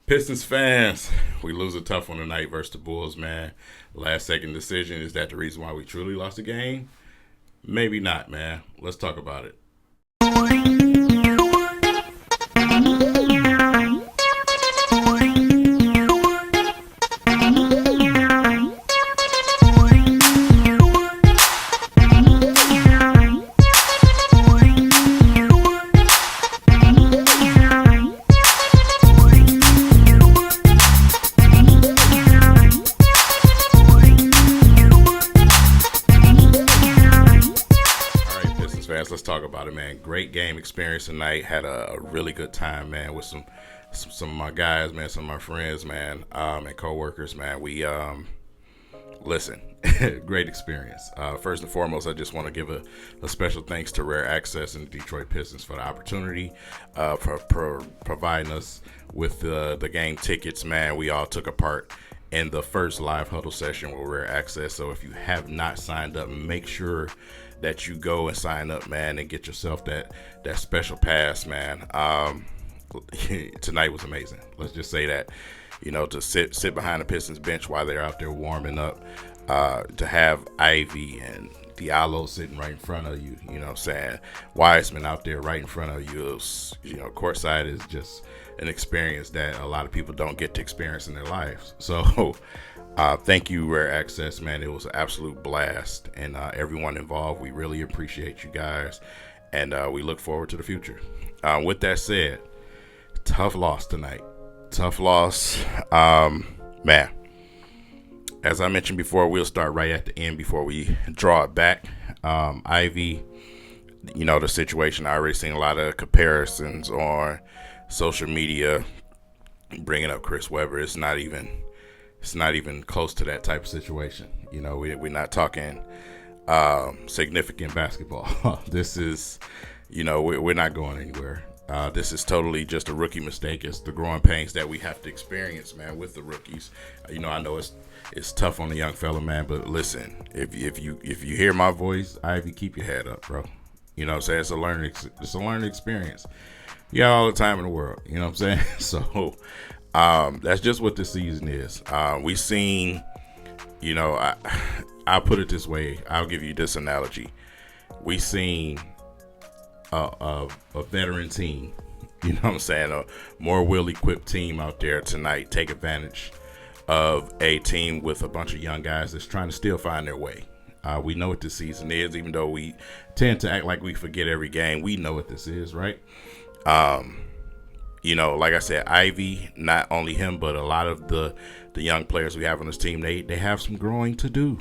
Pistons fans, we lose a tough one tonight versus the Bulls, man. Last second decision. Is that the reason why we truly lost the game? Maybe not, man. Let's talk about it. Let's talk about it, man. Great game experience tonight. Had a really good time, man, with some of my guys, man, some of my friends, man, and coworkers, man. We listen, great experience. First and foremost, I just want to give a special thanks to Rare Access and the Detroit Pistons for the opportunity, for providing us with the game tickets, man. We all took a part in the first live huddle session with Rare Access. So if you have not signed up, make sure that you go and sign up, man, and get yourself that special pass, man. Tonight was amazing. Let's just say that, to sit behind the Pistons bench while they're out there warming up, to have Ivey and Diallo sitting right in front of you, saying Wiseman out there right in front of you. Courtside is just an experience that a lot of people don't get to experience in their lives. So thank you, Rare Access, man. It was an absolute blast, and everyone involved, we really appreciate you guys, and we look forward to the future. With that said, tough loss tonight. Tough loss. Man, as I mentioned before, we'll start right at the end before we draw it back. Ivey, the situation, I already seen a lot of comparisons on social media bringing up Chris Webber. It's not even close to that type of situation. We're not talking significant basketball. This is, we're not going anywhere. This is totally just a rookie mistake. It's the growing pains that we have to experience, man, with the rookies. I know it's tough on the young fella, man, but listen, if you hear my voice, Ivy, keep your head up, bro. You know what I'm saying? It's a learning experience. You got all the time in the world. You know what I'm saying? So that's just what this season is. We seen, I'll put it this way. I'll give you this analogy. We seen a veteran team, what I'm saying, a more well-equipped team out there tonight take advantage of a team with a bunch of young guys that's trying to still find their way. We know what this season is, even though we tend to act like we forget every game. We know what this is, right? Like I said, Ivy, not only him, but a lot of the young players we have on this team, they have some growing to do.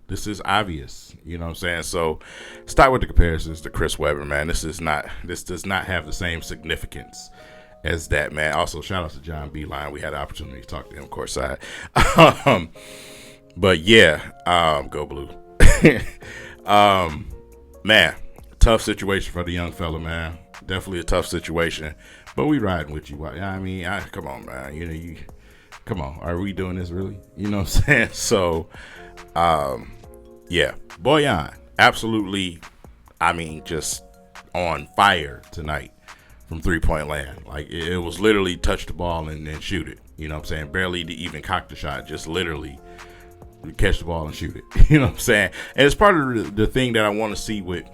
This is obvious, you know what I'm saying? So start with the comparisons to Chris Webber, man. This does not have the same significance as that, man. Also, shout out to John Beeline. We had the opportunity to talk to him courtside. But yeah, go blue. Man, tough situation for the young fella, man. Definitely a tough situation. But we riding with you. Come on, man. Come on. Are we doing this really? You know what I'm saying? So, yeah. Boyan, absolutely, just on fire tonight from three-point land. Like, it was literally touch the ball and then shoot it. You know what I'm saying? Barely to even cock the shot. Just literally catch the ball and shoot it. You know what I'm saying? And it's part of the thing that I want to see with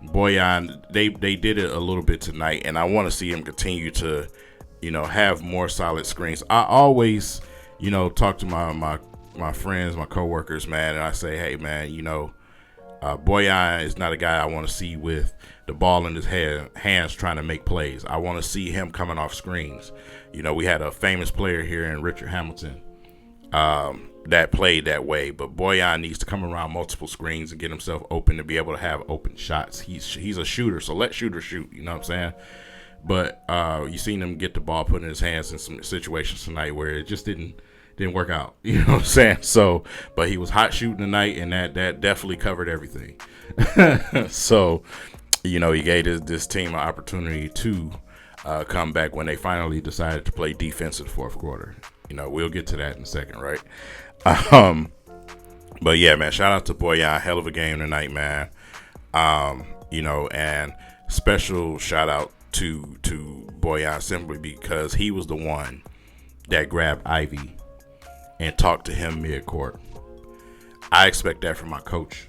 Boyan. They did it a little bit tonight, and I want to see him continue to, have more solid screens. I always, talk to my friends, my coworkers, man, and I say, hey, man, Boyan is not a guy I want to see with the ball in his hands trying to make plays. I want to see him coming off screens. We had a famous player here in Richard Hamilton that played that way, but Boyan needs to come around multiple screens and get himself open to be able to have open shots. He's a shooter, so let shooters shoot. You know what I'm saying? But you seen him get the ball put in his hands in some situations tonight where it just didn't work out. You know what I'm saying? So, but he was hot shooting tonight, and that definitely covered everything. So, he gave this team an opportunity to come back when they finally decided to play defense in the fourth quarter. We'll get to that in a second, right? But yeah, man, shout out to Boyan. Hell of a game tonight, man. And special shout out to Boyan simply because he was the one that grabbed Ivey and talked to him mid-court. I expect that from my coach.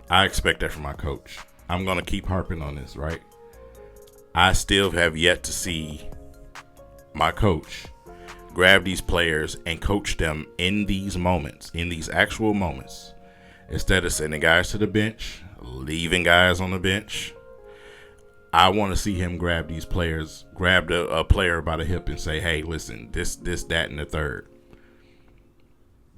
I'm going to keep harping on this, right? I still have yet to see my coach grab these players and coach them in these moments, in these actual moments, instead of sending guys to the bench, leaving guys on the bench. I want to see him grab these players, grab a player by the hip and say, hey, listen, this, that, and the third.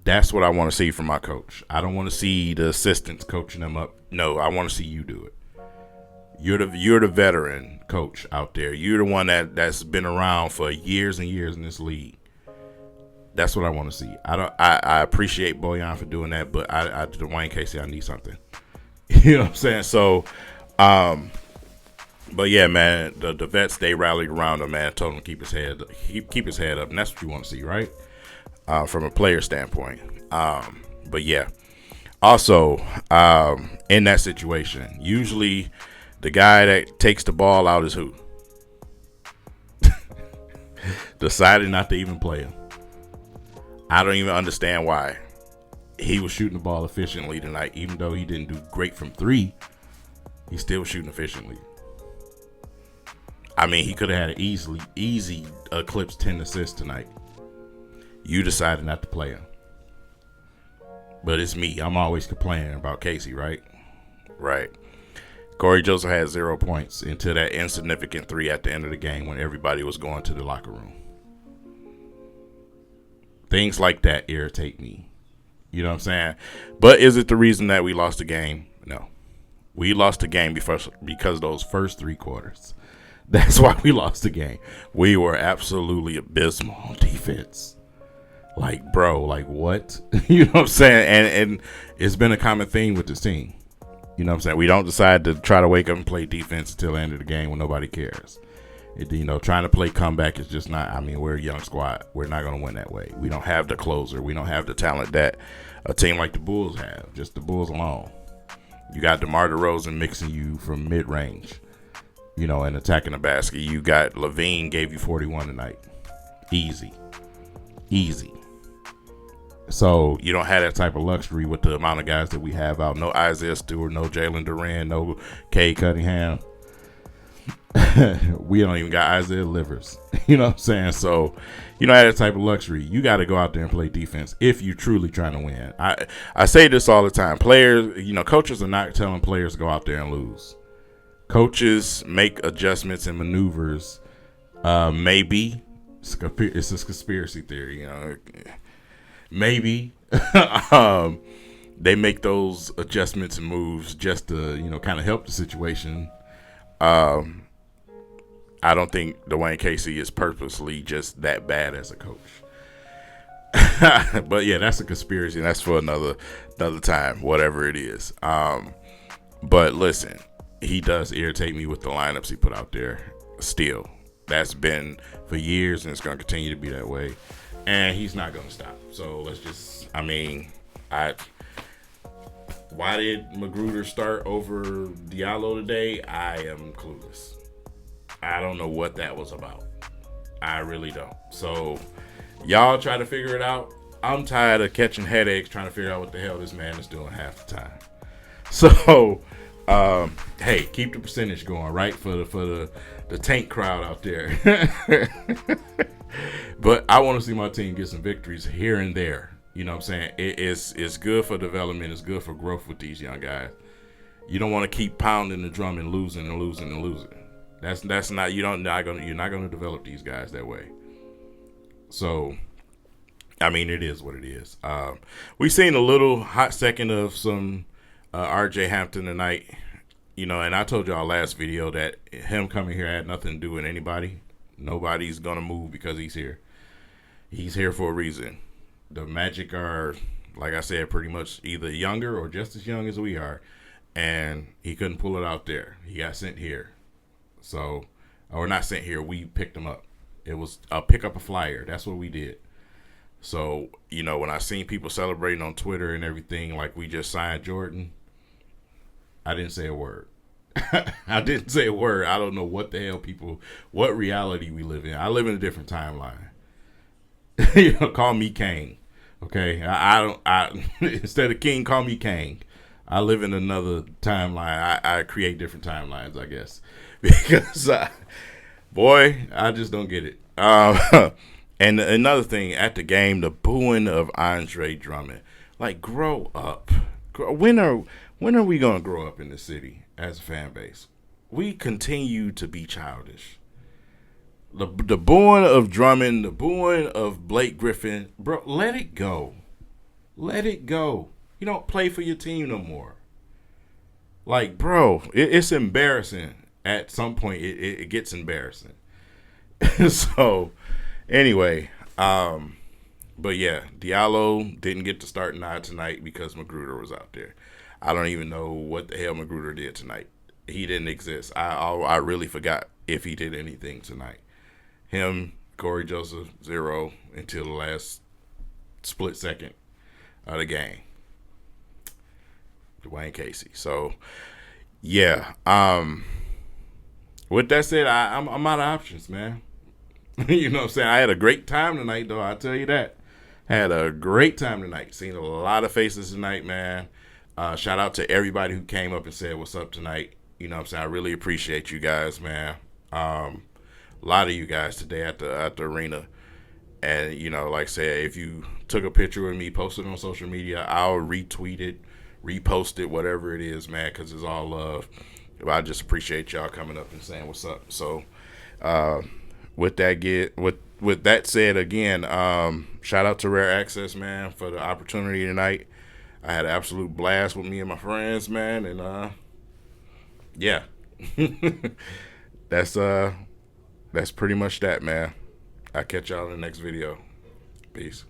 That's what I want to see from my coach. I don't want to see the assistants coaching them up. No, I want to see you do it. You're the veteran coach out there. You're the one that's been around for years and years in this league. That's what I want to see. I appreciate Bojan for doing that, but I Dwayne Casey, I need something. You know what I'm saying? So, but yeah, man, the vets, they rallied around him, man, told him to keep his head up, and that's what you want to see, right? From a player standpoint. But yeah, also, in that situation, usually the guy that takes the ball out is who? Decided not to even play him. I don't even understand why. He was shooting the ball efficiently tonight. Even though he didn't do great from three, he still was shooting efficiently. I mean, he could have had an easy eclipse 10 assists tonight. You decided not to play him. But it's me. I'm always complaining about Casey, right? Right. Corey Joseph had 0 points until that insignificant three at the end of the game when everybody was going to the locker room. Things like that irritate me. You know what I'm saying? But is it the reason that we lost the game? No. We lost the game because of those first 3 quarters. That's why we lost the game. We were absolutely abysmal on defense. Like, bro, like what? You know what I'm saying? And it's been a common theme with this team. You know what I'm saying? We don't decide to try to wake up and play defense until the end of the game when nobody cares. Trying to play comeback is just not, we're a young squad. We're not going to win that way. We don't have the closer. We don't have the talent that a team like the Bulls have. Just the Bulls alone. You got DeMar DeRozan mixing you from mid-range, and attacking the basket. You got Levine gave you 41 tonight. Easy. So you don't have that type of luxury with the amount of guys that we have out. No Isaiah Stewart, no Jalen Duran, no Cade Cunningham. We don't even got Isaiah Livers. You know what I'm saying? So you don't have that type of luxury. You got to go out there and play defense if you're truly trying to win. I say this all the time. Players, coaches are not telling players to go out there and lose. Coaches make adjustments and maneuvers. Maybe it's a conspiracy theory, Maybe they make those adjustments and moves just to, kind of help the situation. I don't think Dwayne Casey is purposely just that bad as a coach. But yeah, that's a conspiracy. And that's for another time, whatever it is. But listen, he does irritate me with the lineups he put out there. Still, that's been for years, and it's going to continue to be that way. And he's not going to stop. So let's just, why did Magruder start over Diallo today? I am clueless. I don't know what that was about. I really don't. So y'all try to figure it out. I'm tired of catching headaches trying to figure out what the hell this man is doing half the time. So, hey, keep the percentage going, right? For the tank crowd out there. But I want to see my team get some victories here and there. You know what I'm saying? It's good for development. It's good for growth with these young guys. You don't want to keep pounding the drum and losing and losing and losing. That's not you're not gonna develop these guys that way. So, it is what it is. We've seen a little hot second of some R.J. Hampton tonight. And I told y'all last video that him coming here had nothing to do with anybody. Nobody's gonna move because he's here. He's here for a reason. The Magic are, like I said, pretty much either younger or just as young as we are. And he couldn't pull it out there. He got sent here. So, or not sent here. We picked him up. It was a pick up a flyer. That's what we did. So, when I seen people celebrating on Twitter and everything, like we just signed Jordan, I didn't say a word. I didn't say a word. I don't know what the hell people, what reality we live in. I live in a different timeline. Call me Kang. Okay, I don't. Instead of King, call me Kang. I live in another timeline. I create different timelines, I guess, because boy, I just don't get it. And another thing at the game, the booing of Andre Drummond. Like, grow up. When are we gonna grow up in the city as a fan base? We continue to be childish. The booing of Drummond, the booing of Blake Griffin, bro, let it go. Let it go. You don't play for your team no more. Like, bro, it's embarrassing. At some point, it gets embarrassing. So, anyway, but yeah, Diallo didn't get to start nine tonight because Magruder was out there. I don't even know what the hell Magruder did tonight. He didn't exist. I really forgot if he did anything tonight. Him, Corey Joseph, 0 until the last split second of the game. Dwayne Casey. So, yeah. With that said, I'm out of options, man. You know what I'm saying? I had a great time tonight, though. I'll tell you that. Had a great time tonight. Seen a lot of faces tonight, man. Shout out to everybody who came up and said what's up tonight. You know what I'm saying? I really appreciate you guys, man. A lot of you guys today at the arena. And, you know, like I said, if you took a picture with me, posted it on social media, I'll retweet it, repost it, whatever it is, man, because it's all love. I just appreciate y'all coming up and saying what's up. So, with that said, again, shout out to Rare Access, man, for the opportunity tonight. I had an absolute blast with me and my friends, man, and yeah, that's pretty much that, man. I'll catch y'all in the next video. Peace.